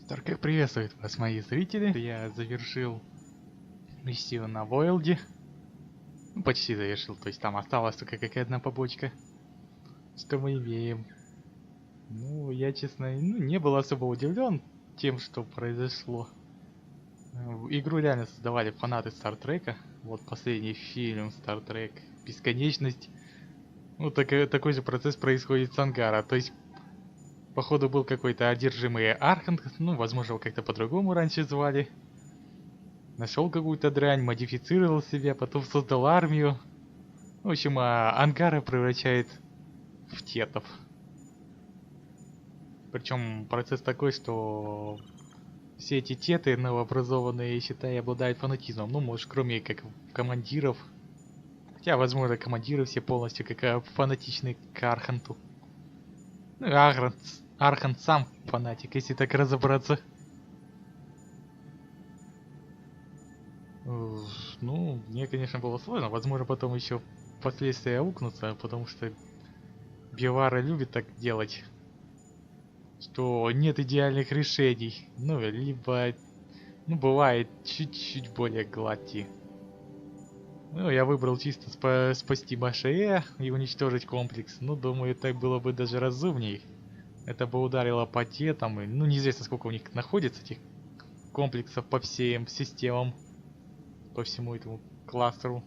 Драк приветствует вас, мои зрители. Я завершил миссию на Воелде. Ну, почти завершил, то есть там осталась только какая-то одна побочка. Что мы имеем? Ну, я, честно, не был особо удивлен тем, что произошло. Игру реально создавали фанаты Стартрека. Вот последний фильм Стартрек Бесконечность. Ну, такой же процесс происходит с Ангара. То есть, походу, был какой-то одержимый Архонте. Ну, возможно, его как-то по-другому раньше звали. Нашел какую-то дрянь, модифицировал себя, потом создал армию. В общем, Ангара превращает в кеттов. Причем процесс такой, что все эти теты новообразованные, считай, обладают фанатизмом. Ну, может, кроме как командиров. Хотя, возможно, командиры все полностью как фанатичны к Архонту. Ну, и Архонт сам фанатик, если так разобраться. Ну, мне, конечно, было сложно. Возможно, потом еще впоследствии аукнуться, потому что Бивара любит так делать. Что нет идеальных решений. Ну, либо... Ну, бывает чуть-чуть более гладкие. Ну, я выбрал чисто спасти Машея и уничтожить комплекс. Ну, думаю, так было бы даже разумней. Это бы ударило по тетам. И, ну, неизвестно, сколько у них находится этих комплексов по всем системам. По всему этому кластеру.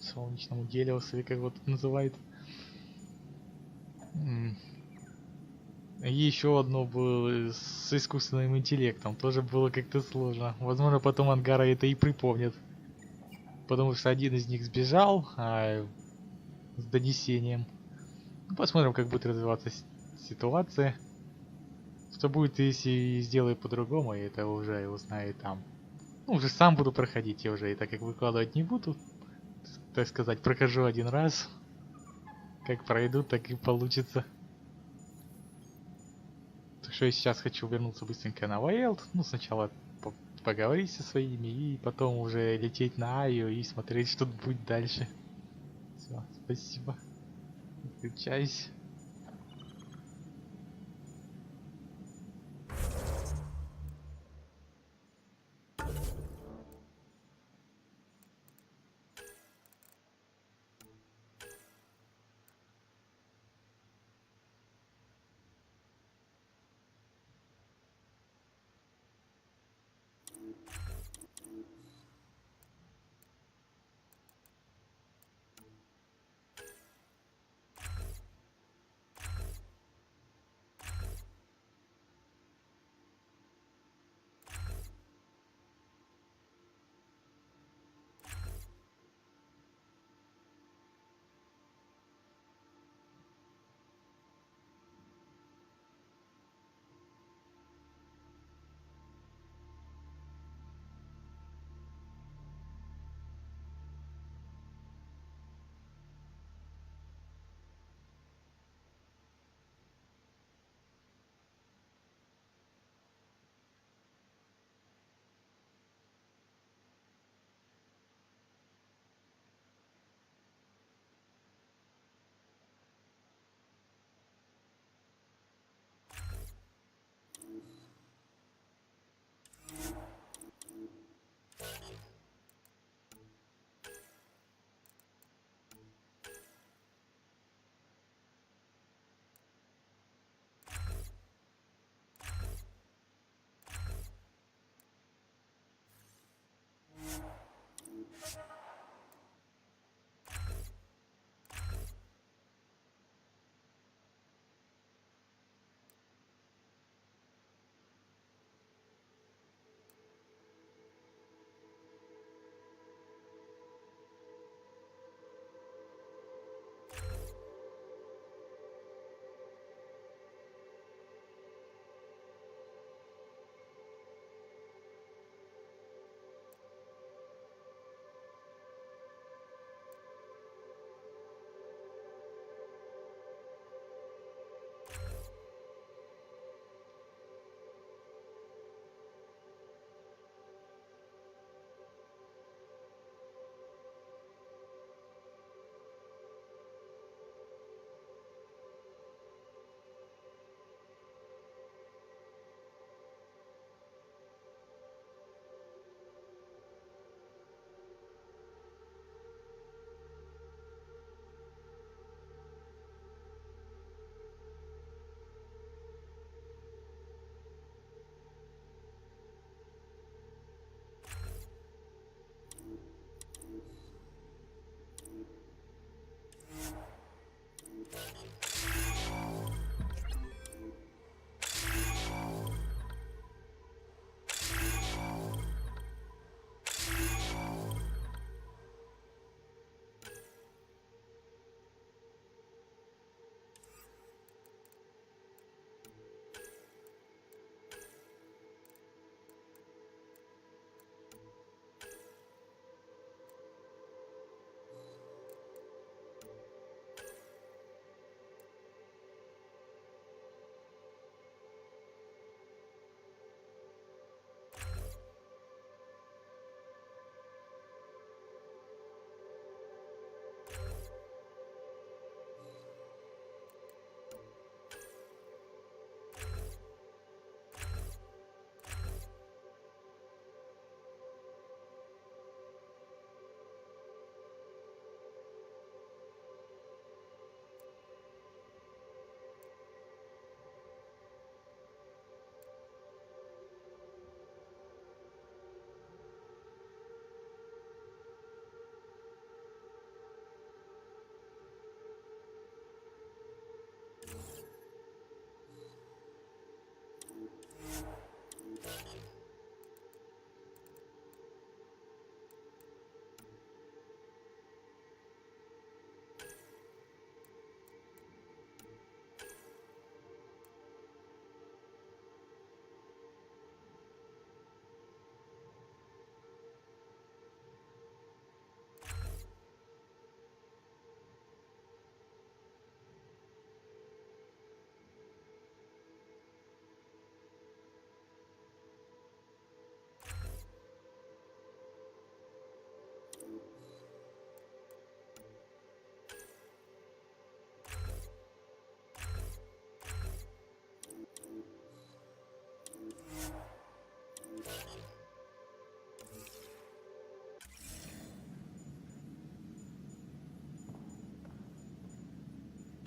Солнечному Делиусу, или как его тут называют. И еще одно было с искусственным интеллектом. Тоже было как-то сложно. Возможно, потом Ангара это и припомнит. Потому что один из них сбежал с донесением. Ну, посмотрим, как будет развиваться ситуация. Что будет, если сделаю по-другому, и это уже я узнаю там. Ну, уже сам буду проходить, я уже и так как выкладывать не буду. Так сказать, прохожу один раз. Как пройду, так и получится. Так что я сейчас хочу вернуться быстренько на Воелд. Ну, сначала поговорить со своими, и потом уже лететь на Айо и смотреть, что будет дальше. Все, спасибо. Включайся.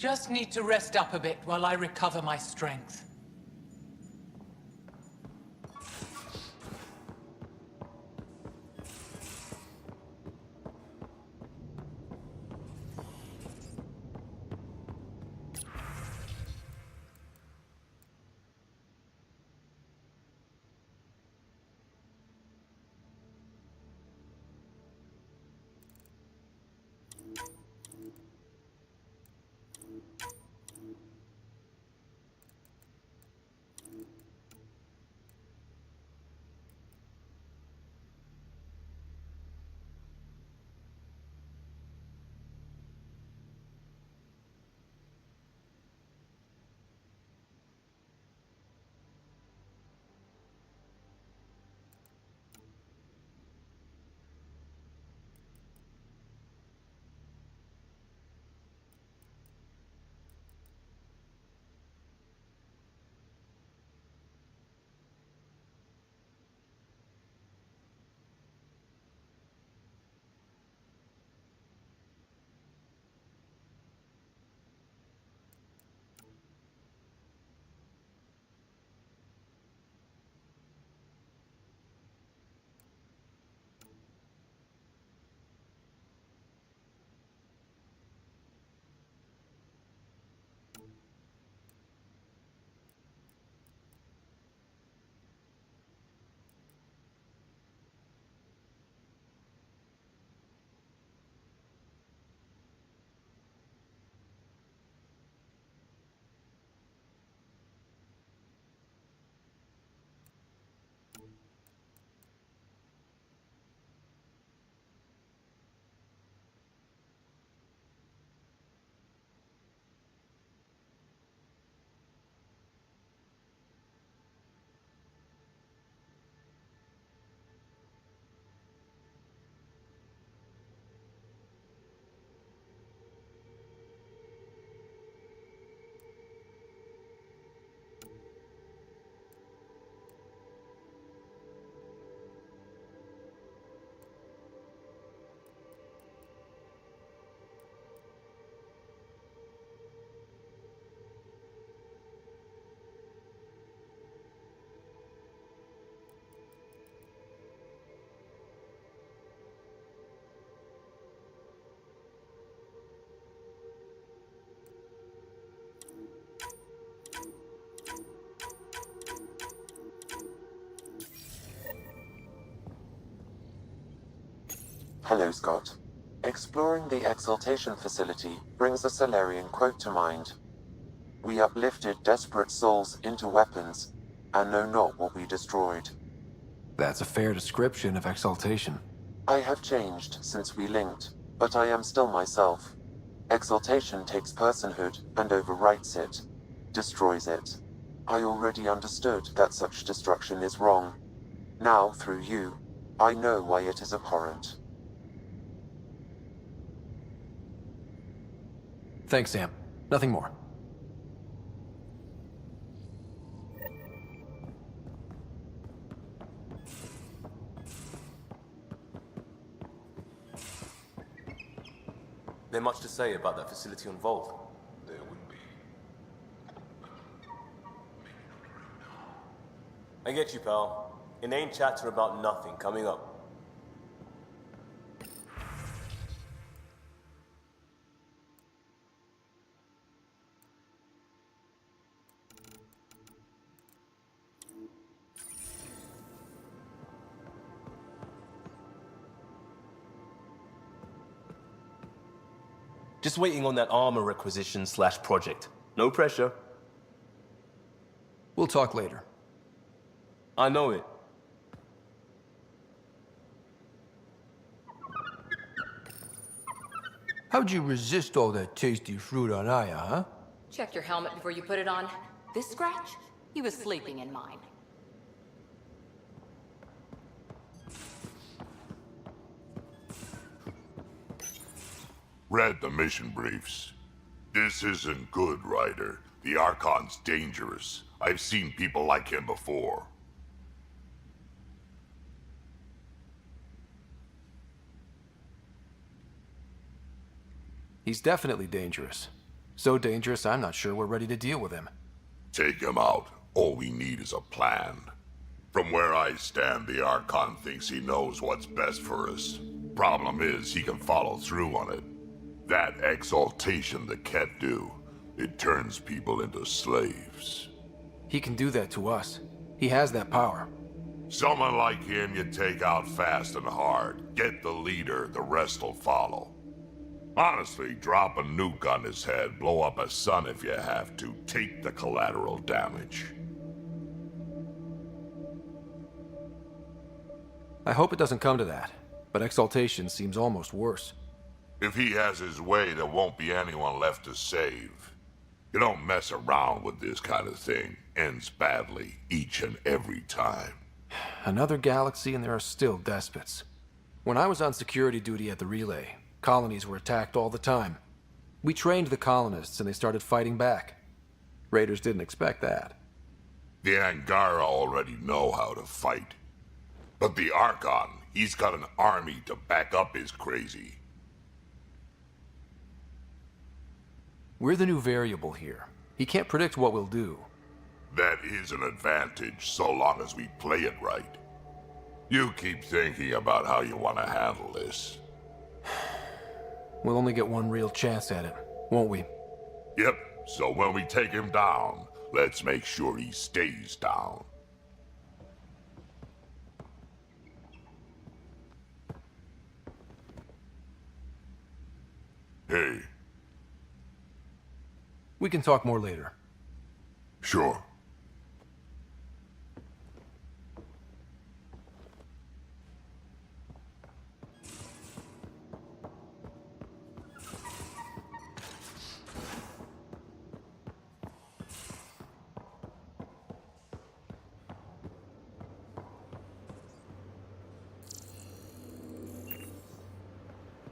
Just need to rest up a bit while I recover my strength. Hello, Scott. Exploring the Exaltation facility brings a Solarian quote to mind. We uplifted desperate souls into weapons, and know not what we destroyed. That's a fair description of Exaltation. I have changed since we linked, but I am still myself. Exaltation takes personhood and overwrites it, destroys it. I already understood that such destruction is wrong. Now, through you, I know why it is abhorrent. Thanks, Sam. Nothing more. There much to say about that facility on Voeld? There would be. I get you, pal. Inane chatter about nothing coming up. Just waiting on that armor requisition / project. No pressure. We'll talk later. I know it. How'd you resist all that tasty fruit on Aya, huh? Check your helmet before you put it on. This scratch? He was sleeping in mine. Read the mission briefs. This isn't good, Ryder. The Archon's dangerous. I've seen people like him before. He's definitely dangerous. So dangerous, I'm not sure we're ready to deal with him. Take him out. All we need is a plan. From where I stand, the Archon thinks he knows what's best for us. Problem is, he can follow through on it. That exaltation the Kett do, it turns people into slaves. He can do that to us. He has that power. Someone like him you take out fast and hard. Get the leader, the rest will follow. Honestly, drop a nuke on his head, blow up a sun if you have to. Take the collateral damage. I hope it doesn't come to that, but exaltation seems almost worse. If he has his way, there won't be anyone left to save. You don't mess around with this kind of thing. Ends badly, each and every time. Another galaxy and there are still despots. When I was on security duty at the relay, colonies were attacked all the time. We trained the colonists and they started fighting back. Raiders didn't expect that. The Angara already know how to fight. But the Archon, he's got an army to back up his crazy. We're the new variable here. He can't predict what we'll do. That is an advantage, so long as we play it right. You keep thinking about how you want to handle this. We'll only get one real chance at it, won't we? Yep, so when we take him down, let's make sure he stays down. Hey. We can talk more later. Sure.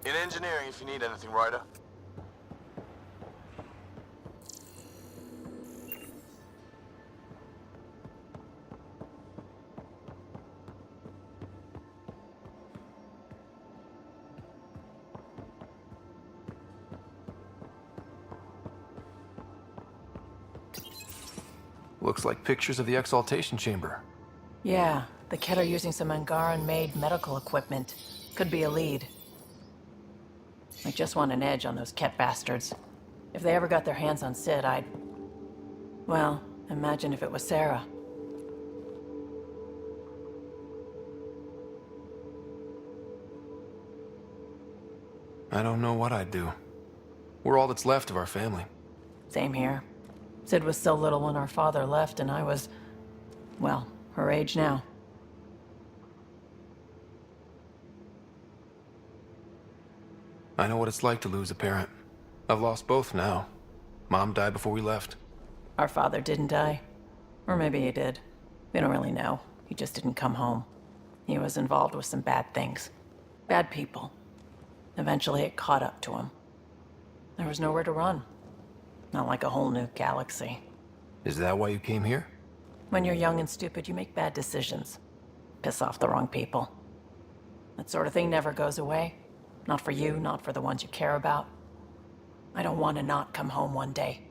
In engineering, if you need anything, Ryder. Looks like pictures of the exaltation chamber. Yeah, the Kett are using some Angaran-made medical equipment. Could be a lead. I just want an edge on those Kett bastards. If they ever got their hands on Sid, I'd... Well, imagine if it was Sarah. I don't know what I'd do. We're all that's left of our family. Same here. Sid was so little when our father left, and I was... well, her age now. I know what it's like to lose a parent. I've lost both now. Mom died before we left. Our father didn't die. Or maybe he did. We don't really know. He just didn't come home. He was involved with some bad things. Bad people. Eventually it caught up to him. There was nowhere to run. Not like a whole new galaxy. Is that why you came here? When you're young and stupid, you make bad decisions. Piss off the wrong people. That sort of thing never goes away. Not for you, not for the ones you care about. I don't want to not come home one day.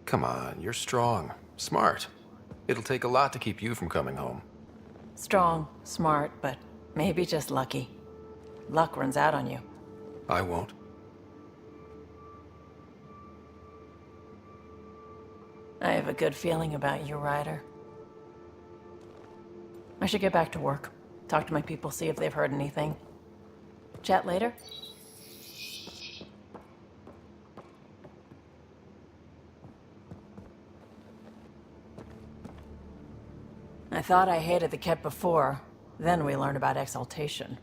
Come on, you're strong, smart. It'll take a lot to keep you from coming home. Strong, smart, but maybe just lucky. Luck runs out on you. I won't. I have a good feeling about you, Ryder. I should get back to work. Talk to my people, see if they've heard anything. Chat later? I thought I hated the Kett before. Then we learned about exaltation.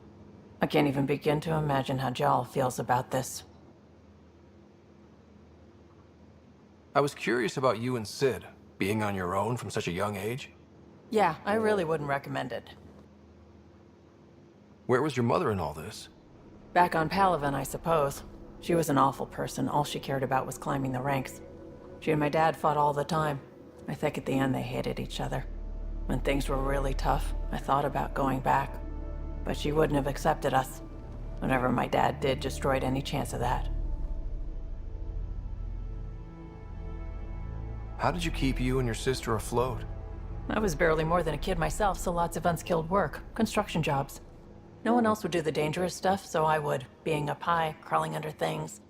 I can't even begin to imagine how Jaal feels about this. I was curious about you and Sid, being on your own from such a young age. Yeah, I really wouldn't recommend it. Where was your mother in all this? Back on Palaven, I suppose. She was an awful person. All she cared about was climbing the ranks. She and my dad fought all the time. I think at the end they hated each other. When things were really tough, I thought about going back. but she wouldn't have accepted us. Whatever my dad did destroyed any chance of that. How did you keep you and your sister afloat? I was barely more than a kid myself, so lots of unskilled work. Construction jobs. No one else would do the dangerous stuff, so I would. Being up high, crawling under things.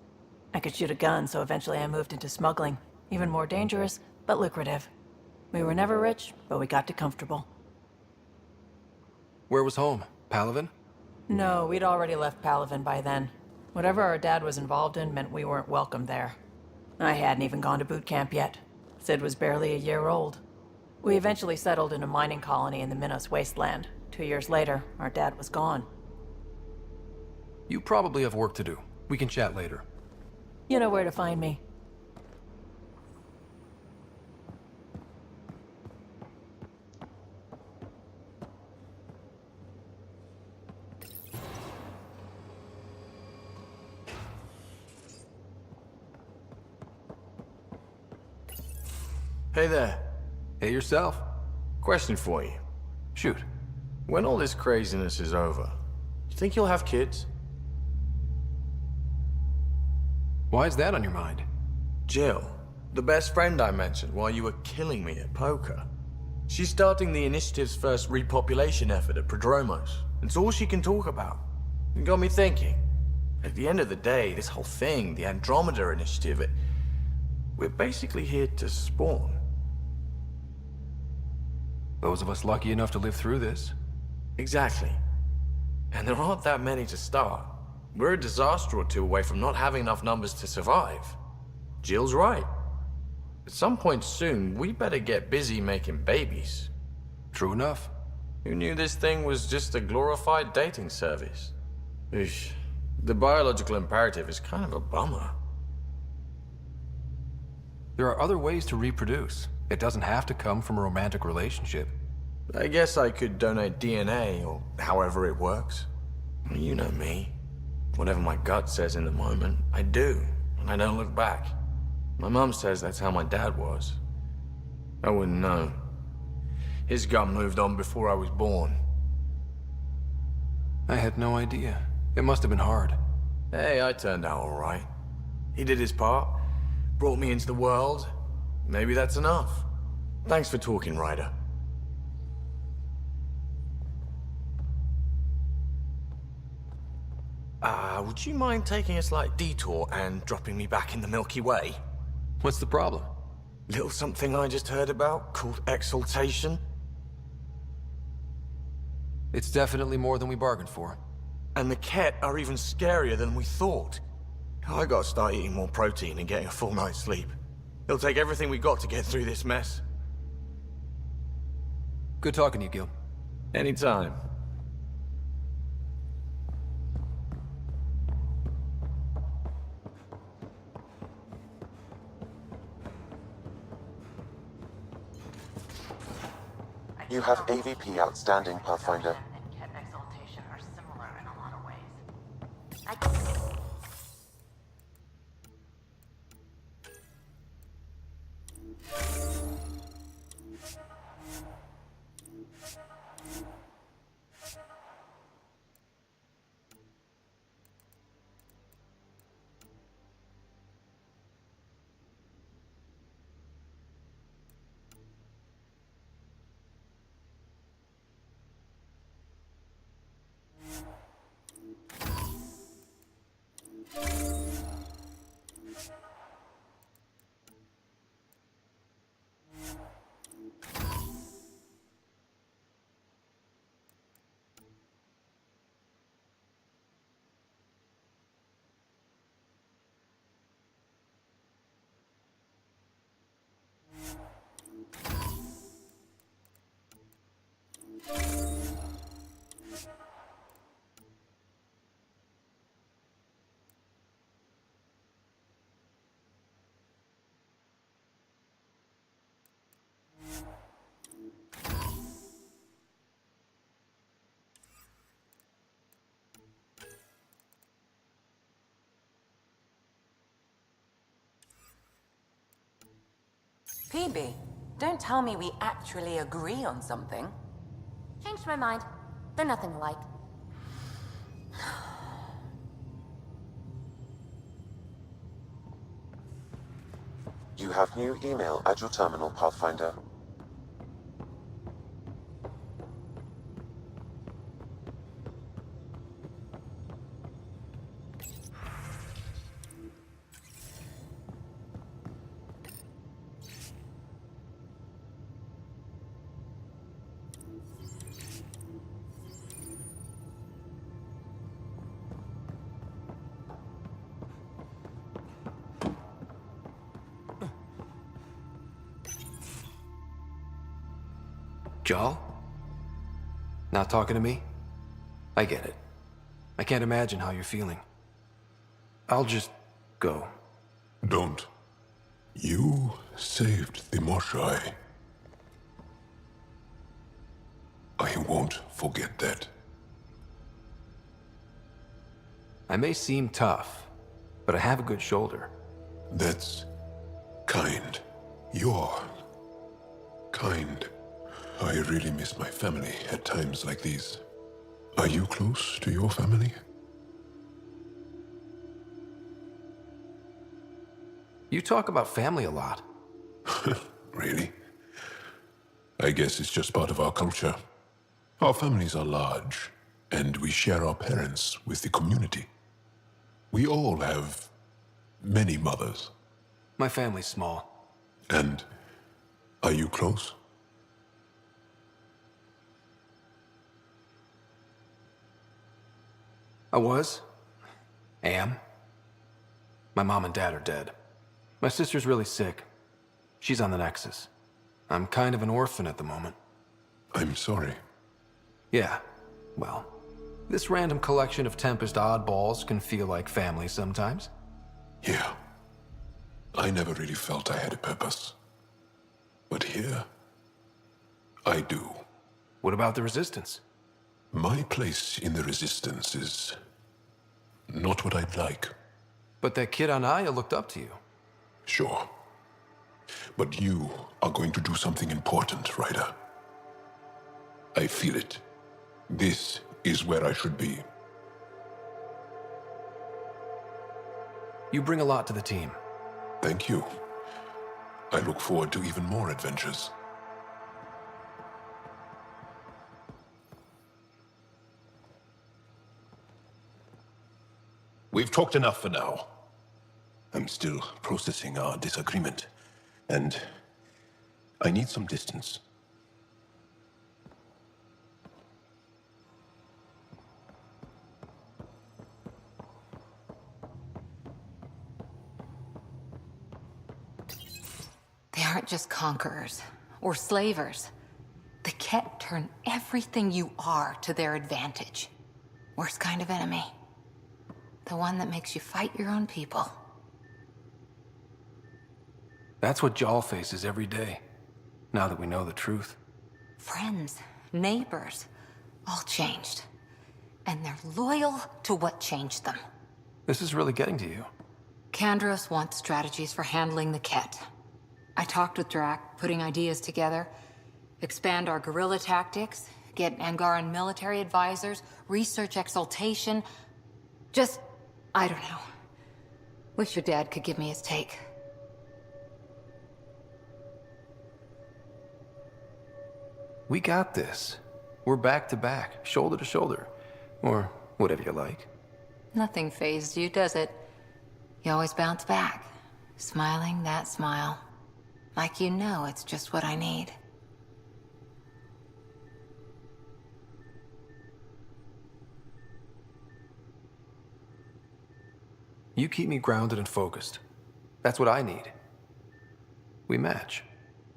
I could shoot a gun, so eventually I moved into smuggling. Even more dangerous, but lucrative. We were never rich, but we got to comfortable. Where was home? Palaven? No, we'd already left Palaven by then. Whatever our dad was involved in meant we weren't welcome there. I hadn't even gone to boot camp yet. Sid was barely a year old. We eventually settled in a mining colony in the Minos wasteland. 2 years later, our dad was gone. You probably have work to do. We can chat later. You know where to find me. Hey there. Hey yourself. Question for you. Shoot. When all this craziness is over, you think you'll have kids? Why is that on your mind? Jill, the best friend I mentioned while you were killing me at poker. She's starting the initiative's first repopulation effort at Prodromos. It's all she can talk about. It got me thinking. At the end of the day, this whole thing, the Andromeda initiative, we're basically here to spawn. Those of us lucky enough to live through this. Exactly. And there aren't that many to start. We're a disaster or two away from not having enough numbers to survive. Jill's right. At some point soon, we better get busy making babies. True enough. Who knew this thing was just a glorified dating service? Eesh. The biological imperative is kind of a bummer. There are other ways to reproduce. It doesn't have to come from a romantic relationship. I guess I could donate DNA, or however it works. You know me. Whatever my gut says in the moment, I do, and I don't look back. My mom says that's how my dad was. I wouldn't know. His gut moved on before I was born. I had no idea. It must have been hard. Hey, I turned out all right. He did his part, brought me into the world. Maybe that's enough. Thanks for talking, Ryder. Would you mind taking a slight detour and dropping me back in the Milky Way? What's the problem? Little something I just heard about called exaltation. It's definitely more than we bargained for. And the Kett are even scarier than we thought. I gotta start eating more protein and getting a full night's sleep. It'll take everything we got to get through this mess. Good talking to you, Gil. Anytime. You have AVP outstanding, Pathfinder. And Kett exaltation are similar in a lot of ways. Phoebe, don't tell me we actually agree on something. Changed my mind. They're nothing alike. You have new email at your terminal, Pathfinder. Jaal? Not talking to me? I get it. I can't imagine how you're feeling. I'll just go. Don't. You saved the Moshai. I won't forget that. I may seem tough, but I have a good shoulder. That's kind. You're kind. I really miss my family at times like these. Are you close to your family? You talk about family a lot. Really? I guess it's just part of our culture. Our families are large, and we share our parents with the community. We all have many mothers. My family's small. And are you close? I was. Am. My mom and dad are dead. My sister's really sick. She's on the Nexus. I'm kind of an orphan at the moment. I'm sorry. Yeah, well, this random collection of Tempest oddballs can feel like family sometimes. Yeah. I never really felt I had a purpose. But here, I do. What about the Resistance? My place in the Resistance is not what I'd like. But that kid on Aya looked up to you. Sure. But you are going to do something important, Ryder. I feel it. This is where I should be. You bring a lot to the team. Thank you. I look forward to even more adventures. We've talked enough for now. I'm still processing our disagreement, and I need some distance. They aren't just conquerors or slavers. The Kett turn everything you are to their advantage. Worst kind of enemy. The one that makes you fight your own people. That's what Jaal faces every day, now that we know the truth. Friends, neighbors, all changed. And they're loyal to what changed them. This is really getting to you. Kandros wants strategies for handling the Kett. I talked with Drak, putting ideas together. Expand our guerrilla tactics, get Angaran military advisors, research exaltation. Just, I don't know. Wish your dad could give me his take. We got this. We're back to back, shoulder to shoulder. Or whatever you like. Nothing fazed you, does it? You always bounce back, smiling that smile. Like you know it's just what I need. You keep me grounded and focused. That's what I need. We match.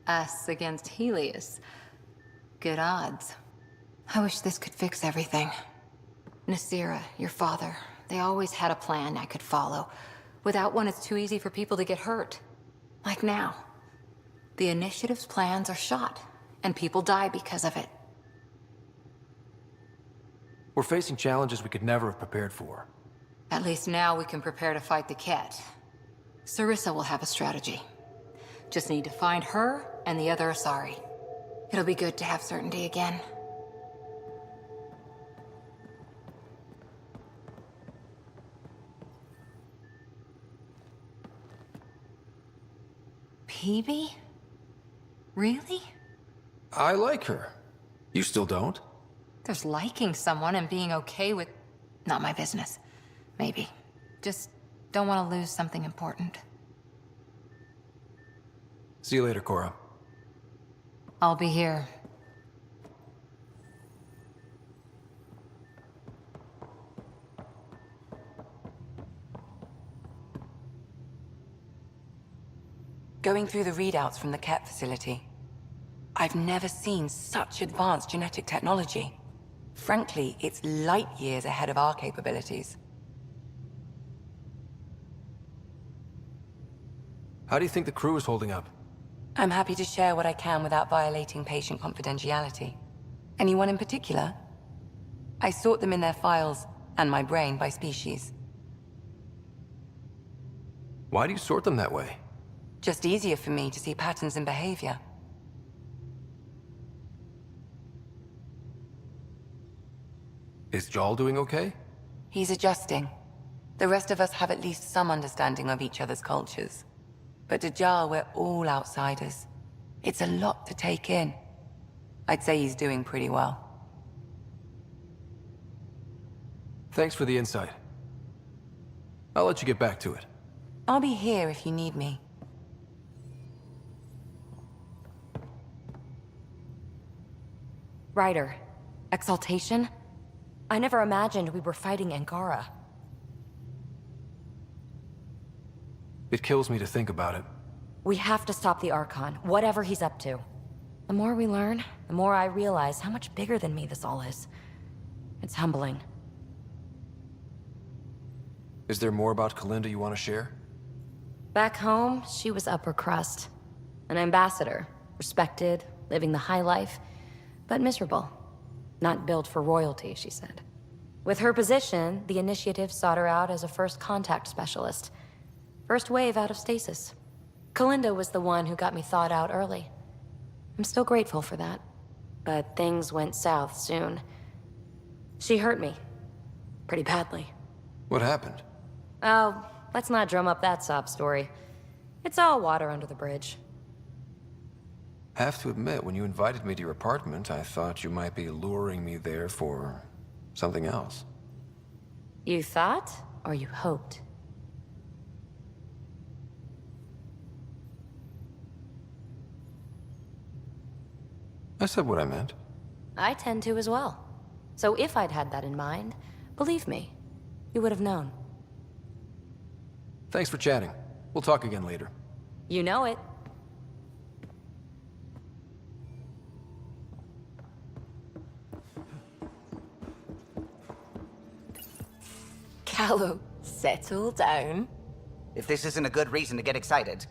Us against Helios. Good odds. I wish this could fix everything. Nasira, your father, they always had a plan I could follow. Without one, it's too easy for people to get hurt. Like now. The Initiative's plans are shot, and people die because of it. We're facing challenges we could never have prepared for. At least now we can prepare to fight the Kett. Sarissa will have a strategy. Just need to find her and the other Asari. It'll be good to have certainty again. Phoebe? Really? I like her. You still don't? There's liking someone and being okay with... Not my business. Maybe. Just don't want to lose something important. See you later, Cora. I'll be here. Going through the readouts from the Kett facility, I've never seen such advanced genetic technology. Frankly, it's light years ahead of our capabilities. How do you think the crew is holding up? I'm happy to share what I can without violating patient confidentiality. Anyone in particular? I sort them in their files, and my brain by species. Why do you sort them that way? Just easier for me to see patterns in behavior. Is Jaal doing okay? He's adjusting. The rest of us have at least some understanding of each other's cultures. But to Jaal, we're all outsiders. It's a lot to take in. I'd say he's doing pretty well. Thanks for the insight. I'll let you get back to it. I'll be here if you need me. Ryder, exaltation? I never imagined we were fighting Angara. It kills me to think about it. We have to stop the Archon, whatever he's up to. The more we learn, the more I realize how much bigger than me this all is. It's humbling. Is there more about Kalinda you want to share? Back home, she was upper crust. An ambassador, respected, living the high life, but miserable. Not built for royalty, she said. With her position, the initiative sought her out as a first contact specialist. First wave out of stasis. Kalinda was the one who got me thawed out early. I'm still grateful for that. But things went south soon. She hurt me. Pretty badly. What happened? Oh, let's not drum up that sob story. It's all water under the bridge. Have to admit, when you invited me to your apartment, I thought you might be luring me there for something else. You thought, or you hoped? I said what I meant. I tend to as well. So if I'd had that in mind, believe me, you would have known. Thanks for chatting. We'll talk again later. You know it. Callow, settle down. If this isn't a good reason to get excited.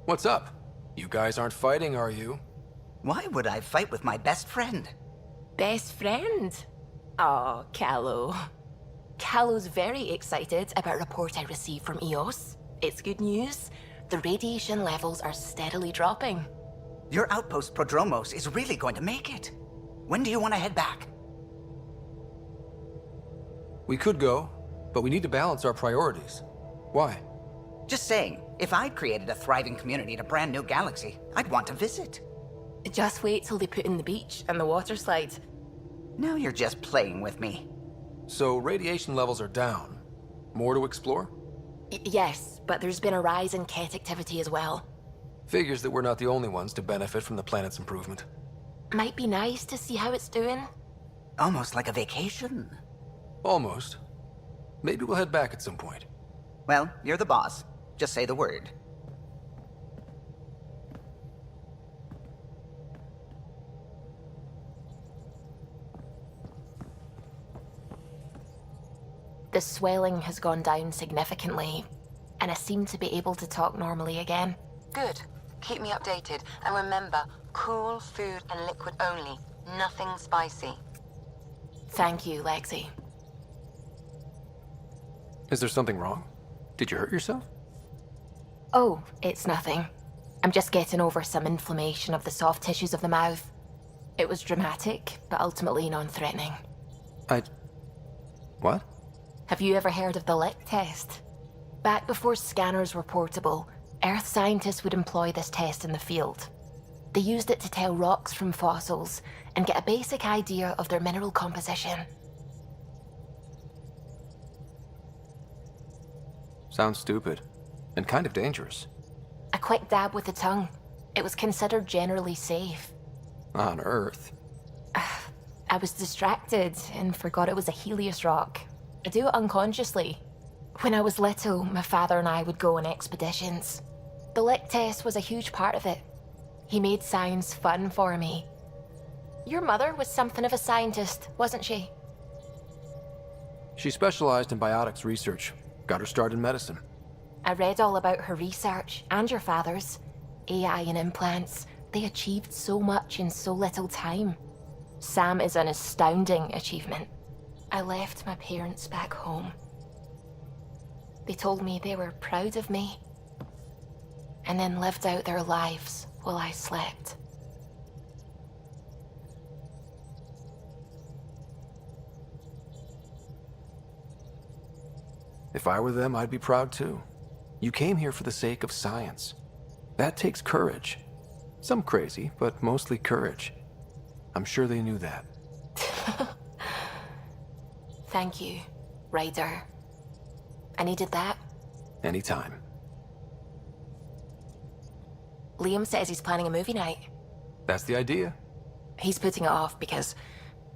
What's up? You guys aren't fighting, are you? Why would I fight with my best friend? Best friend? Oh, Callow. Callow's very excited about a report I received from EOS. It's good news. The radiation levels are steadily dropping. Your outpost Prodromos is really going to make it. When do you want to head back? We could go, but we need to balance our priorities. Why? Just saying, if I'd created a thriving community in a brand new galaxy, I'd want to visit. Just wait till they put in the beach and the water slide. Now you're just playing with me. So radiation levels are down. More to explore? Yes, but there's been a rise in Kett activity as well. Figures that we're not the only ones to benefit from the planet's improvement. Might be nice to see how it's doing. Almost like a vacation. Almost. Maybe we'll head back at some point. Well, you're the boss. Just say the word. The swelling has gone down significantly, and I seem to be able to talk normally again. Good. Keep me updated. And remember, cool food and liquid only. Nothing spicy. Thank you, Lexi. Is there something wrong? Did you hurt yourself? Oh, it's nothing. I'm just getting over some inflammation of the soft tissues of the mouth. It was dramatic, but ultimately non-threatening. What? Have you ever heard of the lick test? Back before scanners were portable, Earth scientists would employ this test in the field. They used it to tell rocks from fossils and get a basic idea of their mineral composition. Sounds stupid. And kind of dangerous. A quick dab with the tongue. It was considered generally safe. On Earth? I was distracted and forgot it was a Helios rock. I do it unconsciously. When I was little, my father and I would go on expeditions. The lick test was a huge part of it. He made science fun for me. Your mother was something of a scientist, wasn't she? She specialized in biotics research. Got her start in medicine. I read all about her research, and your father's. AI and implants. They achieved so much in so little time. Sam is an astounding achievement. I left my parents back home. They told me they were proud of me, and then lived out their lives while I slept. If I were them, I'd be proud too. You came here for the sake of science. That takes courage. Some crazy, but mostly courage. I'm sure they knew that. Thank you, Ryder. I needed that. Anytime. Liam says he's planning a movie night. That's the idea. He's putting it off because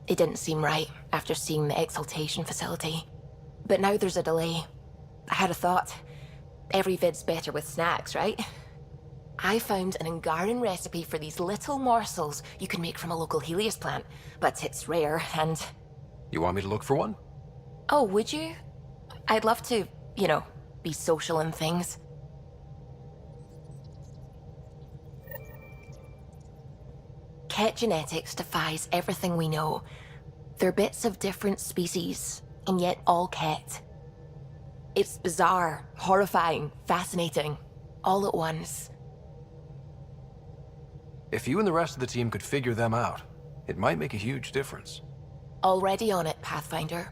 it didn't seem right after seeing the exaltation facility. But now there's a delay. I had a thought. Every vid's better with snacks, right? I found an Angaran recipe for these little morsels you can make from a local Helios plant, but it's rare and... You want me to look for one? Oh, would you? I'd love to, you know, be social and things. Kett genetics defies everything we know. They're bits of different species, and yet all Kett. It's bizarre, horrifying, fascinating, all at once. If you and the rest of the team could figure them out, it might make a huge difference. Already on it, Pathfinder.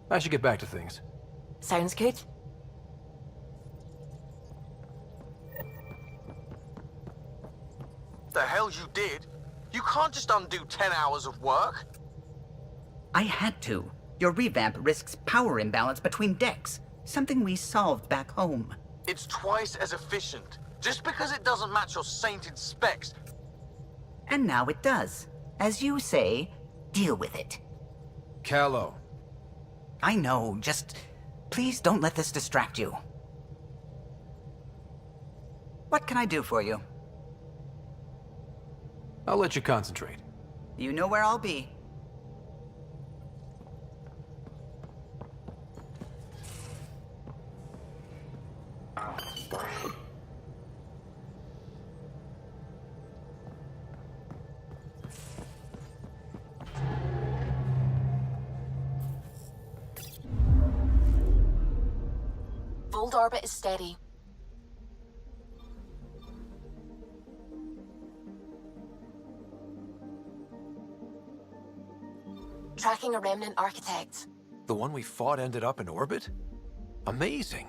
I should get back to things. Sounds good. The hell you did? You can't just undo 10 hours of work. I had to. Your revamp risks power imbalance between decks, something we solved back home. It's twice as efficient. Just because it doesn't match your sainted specs. And now it does. As you say, deal with it. Callow. I know, just... please don't let this distract you. What can I do for you? I'll let you concentrate. You know where I'll be. Fold orbit is steady. Tracking a remnant architect. The one we fought ended up in orbit? Amazing.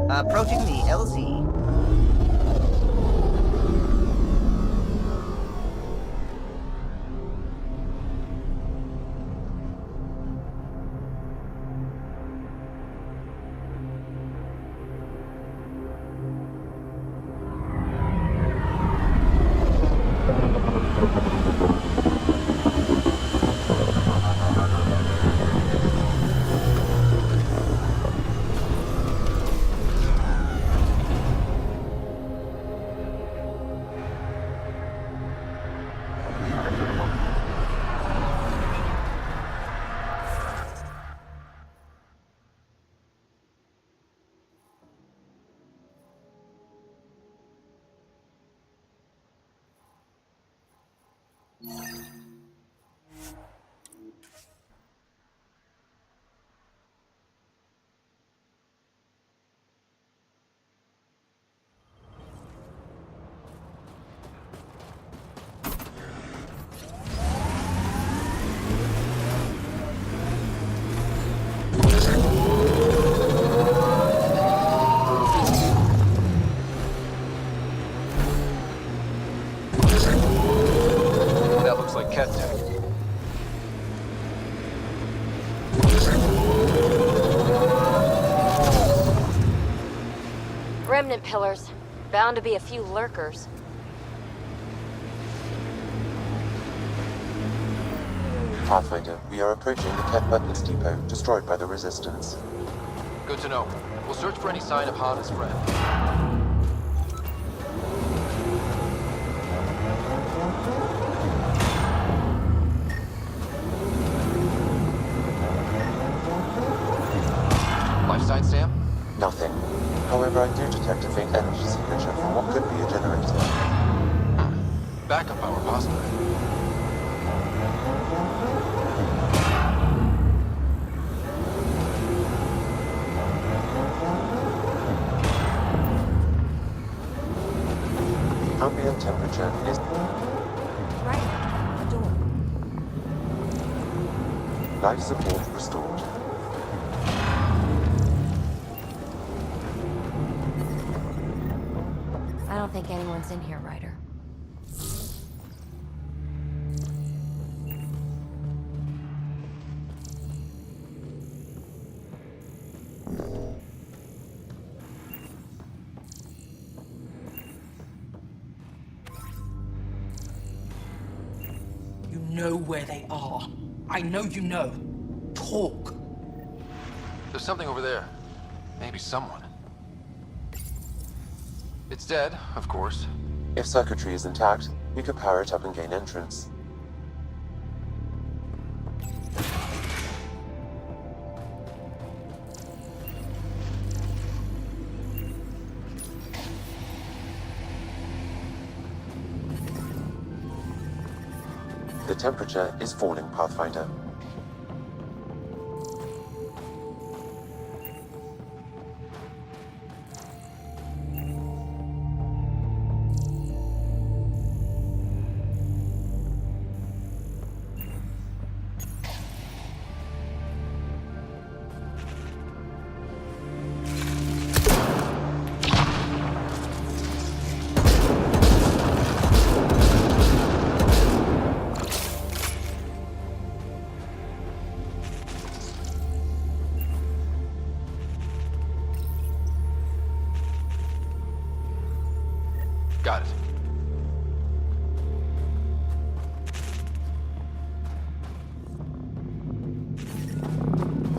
Approaching the LZ. That looks like kеттah. Remnant pillars. Bound to be a few lurkers. Pathfinder, we are approaching the Kett weapons depot, destroyed by the Resistance. Good to know. We'll search for any sign of Hana's friend. Life sign, Sam? Nothing. However, I do detect a faint energy signature from what could be a generator. Backup power, possibly. Ambient temperature is... Right. The door. Life support restored. I don't think anyone's in here, Ryder. You know where they are. I know you know. Talk. There's something over there. Maybe someone. It's dead, of course. If circuitry is intact, we could power it up and gain entrance. The temperature is falling, Pathfinder. Got it.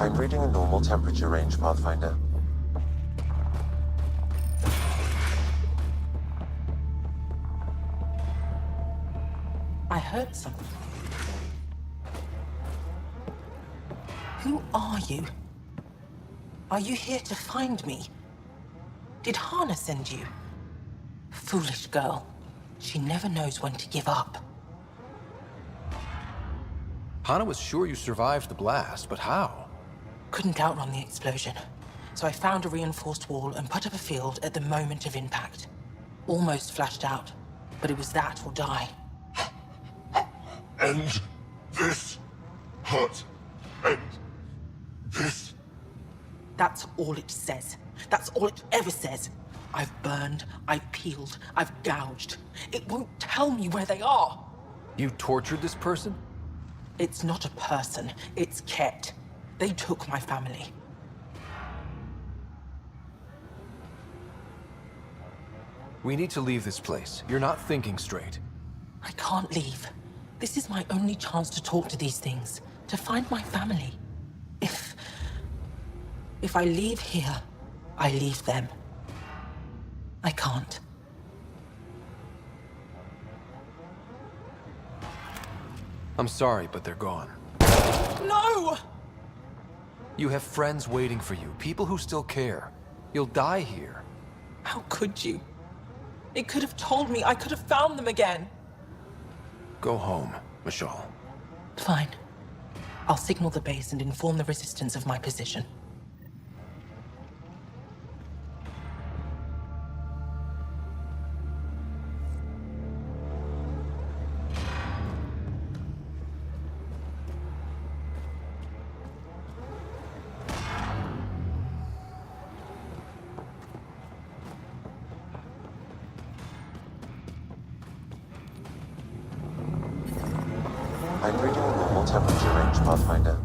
I'm reading a normal temperature range, Pathfinder. I heard something. Who are you? Are you here to find me? Did Hana send you? Foolish girl. She never knows when to give up. Hana was sure you survived the blast, but how? Couldn't outrun the explosion. So I found a reinforced wall and put up a field at the moment of impact. Almost flashed out, but it was that or die. End this hurt. End This? That's all it says. That's all it ever says. I've burned, I've peeled, I've gouged. It won't tell me where they are. You tortured this person? It's not a person, it's Kett. They took my family. We need to leave this place. You're not thinking straight. I can't leave. This is my only chance to talk to these things, to find my family. If I leave here, I leave them. I can't. I'm sorry, but they're gone. No! You have friends waiting for you, people who still care. You'll die here. How could you? It could have told me. I could have found them again. Go home, Michal. Fine. I'll signal the base and inform the Resistance of my position. I'm reading a normal temperature range, Pathfinder.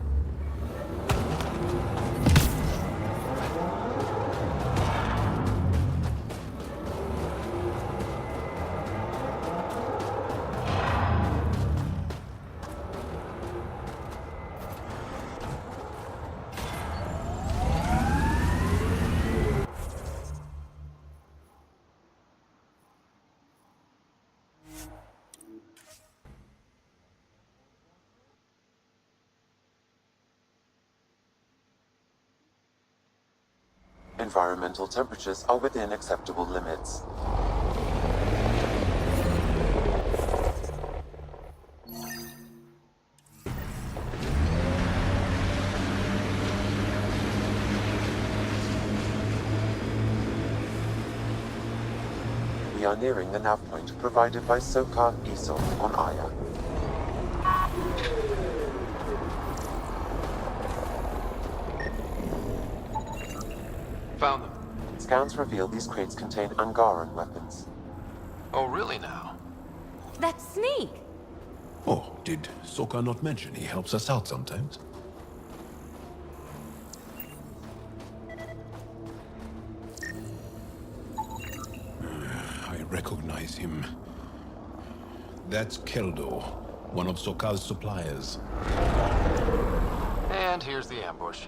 Environmental temperatures are within acceptable limits. We are nearing the nav point provided by Sokar Esol on Aya. Found them. Scans reveal these crates contain Angaran weapons. Oh, really now? That sneak! Oh, did Sokar not mention he helps us out sometimes? I recognize him. That's Keldo, one of Sokar's suppliers. And here's the ambush.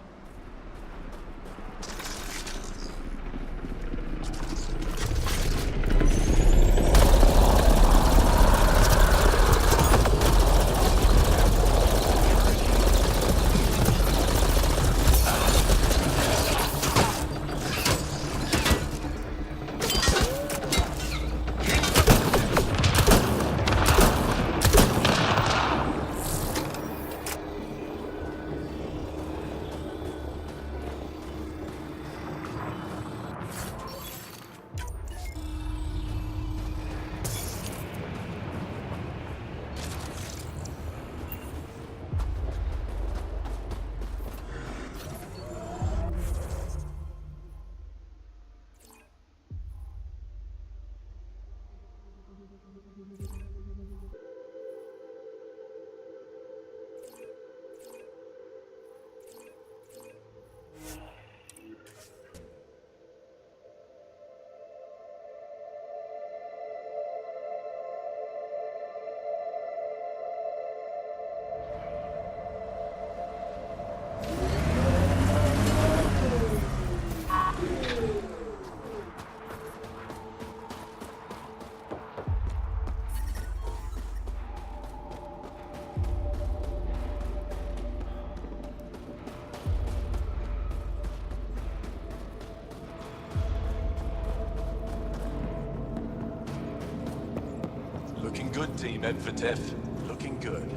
Looking good, Team Edvertef. Looking good.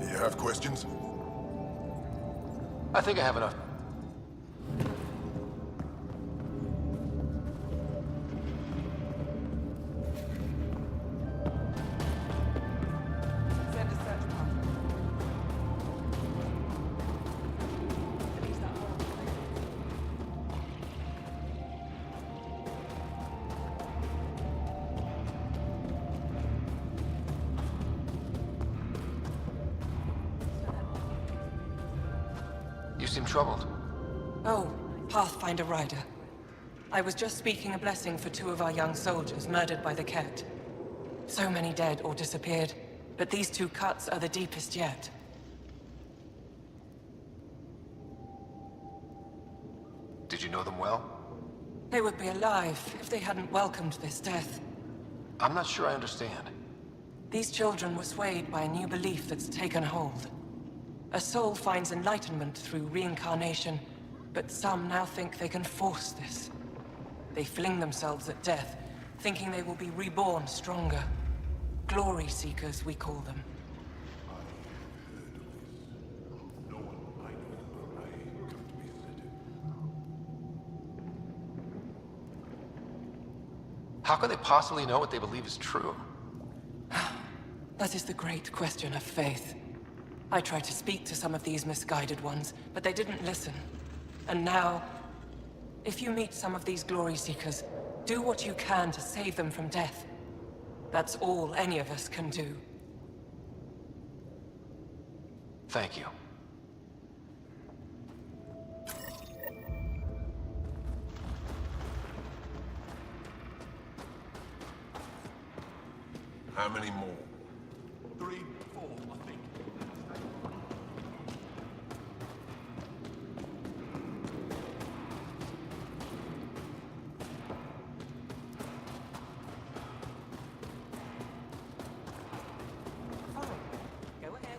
You have questions? I think I have enough. seem troubled. Oh, Pathfinder Rider. I was just speaking a blessing for 2 of our young soldiers murdered by the Kett. So many dead or disappeared, but these 2 cuts are the deepest yet. Did you know them well? They would be alive if they hadn't welcomed this death. I'm not sure I understand. These children were swayed by a new belief that's taken hold. A soul finds enlightenment through reincarnation, but some now think they can force this. They fling themselves at death, thinking they will be reborn stronger. Glory seekers, we call them. How can they possibly know what they believe is true? That is the great question of faith. I tried to speak to some of these misguided ones, but they didn't listen. And now, if you meet some of these glory seekers, do what you can to save them from death. That's all any of us can do. Thank you. How many more? 3, 4, I think. Fine. Go ahead.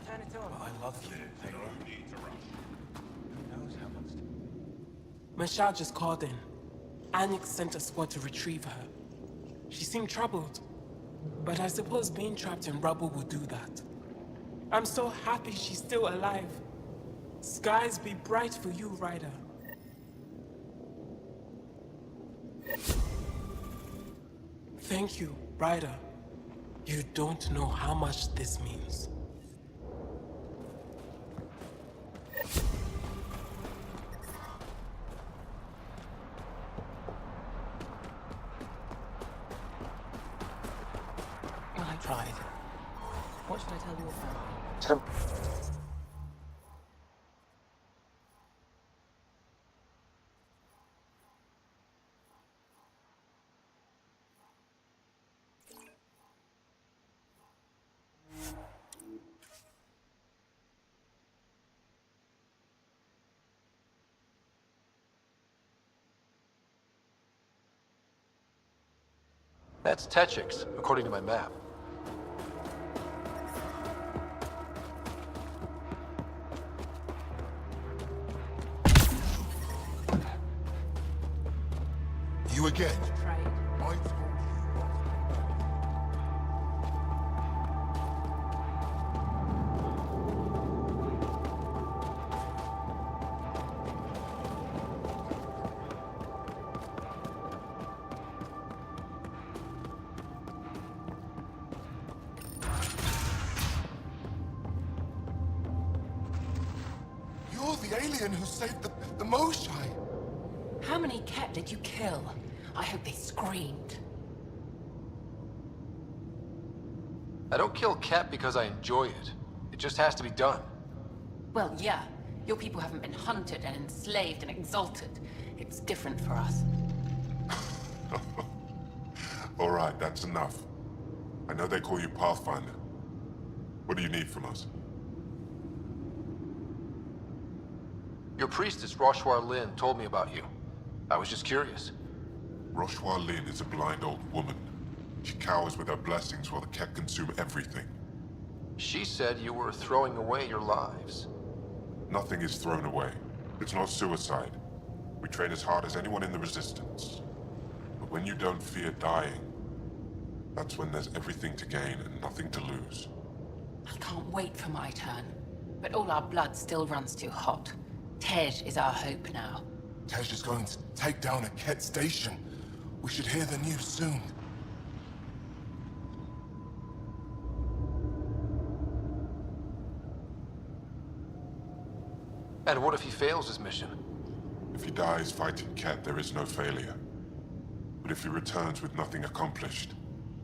Turn it on. I love you. No need to rush. Who knows how much? Mashal just called in. Anix sent a squad to retrieve her. She seemed troubled, but I suppose being trapped in rubble will do that. I'm so happy she's still alive. Skies be bright for you, Ryder. Thank you, Ryder. You don't know how much this means. I tried. What should I tell your family? That's Techix, according to my map. You again? You're the alien who saved the Moshai. How many Kett did you kill? I hope they screamed. I don't kill Cat because I enjoy it. It just has to be done. Well, yeah. Your people haven't been hunted and enslaved and exalted. It's different for us. All right, that's enough. I know they call you Pathfinder. What do you need from us? Your priestess, Roshwar Lin, told me about you. I was just curious. Roshwar Lin is a blind old woman. She cowers with her blessings while the Kett consume everything. She said you were throwing away your lives. Nothing is thrown away. It's not suicide. We train as hard as anyone in the Resistance. But when you don't fear dying, that's when there's everything to gain and nothing to lose. I can't wait for my turn. But all our blood still runs too hot. Tej is our hope now. Tej is going to take down a Kett station. We should hear the news soon. And what if he fails his mission? If he dies fighting Kett, there is no failure. But if he returns with nothing accomplished,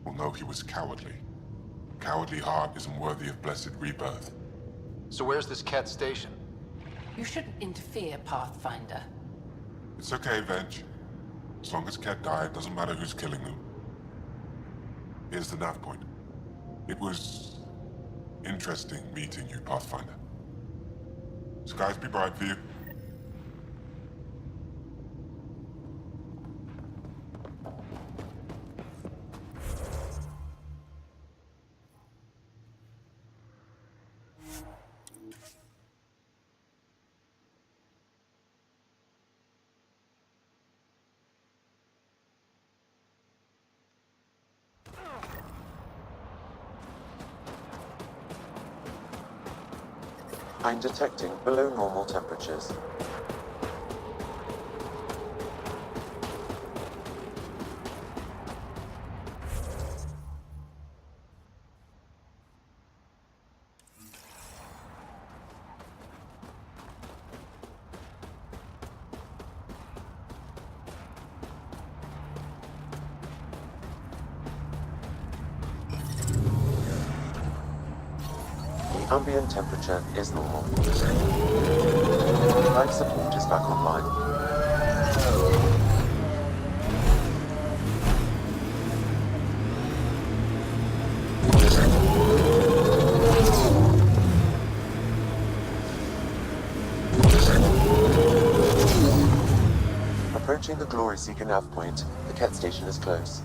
we'll know he was cowardly. Cowardly heart isn't worthy of blessed rebirth. So where's this Kett station? You shouldn't interfere, Pathfinder. It's okay, Venge. As long as Ket died, it doesn't matter who's killing them. Here's the nav point. It was interesting meeting you, Pathfinder. Skies be bright for you. I'm detecting below normal temperatures. Ambient temperature is normal. Life support is back online. Approaching the Glory Seeker nav point, the Ket station is close.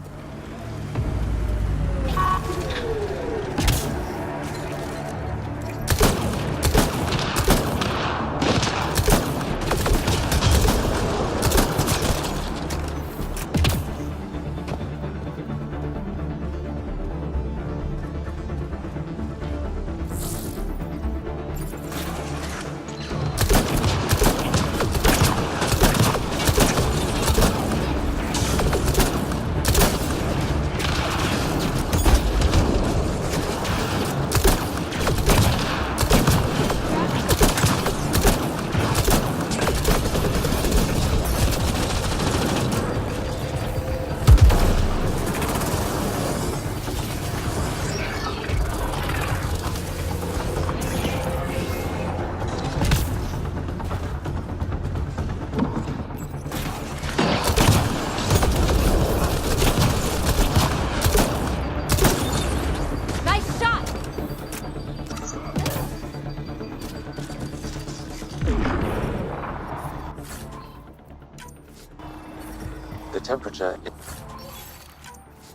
Temperature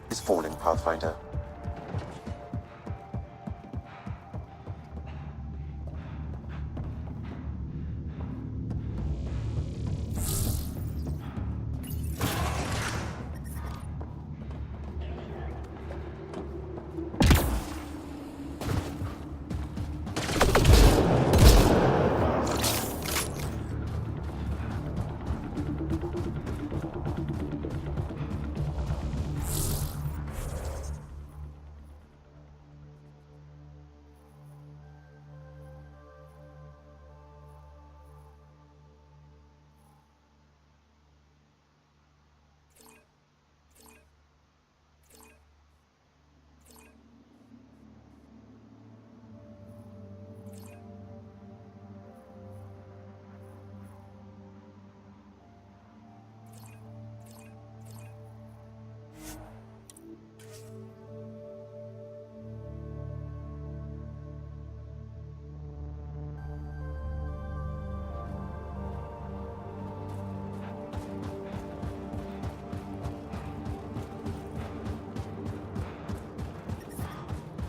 is falling, Pathfinder.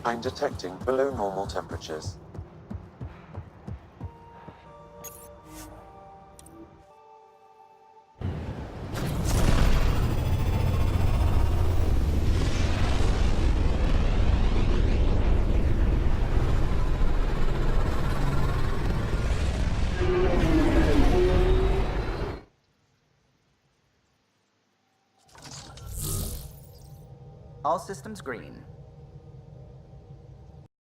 I'm detecting below normal temperatures. All systems green.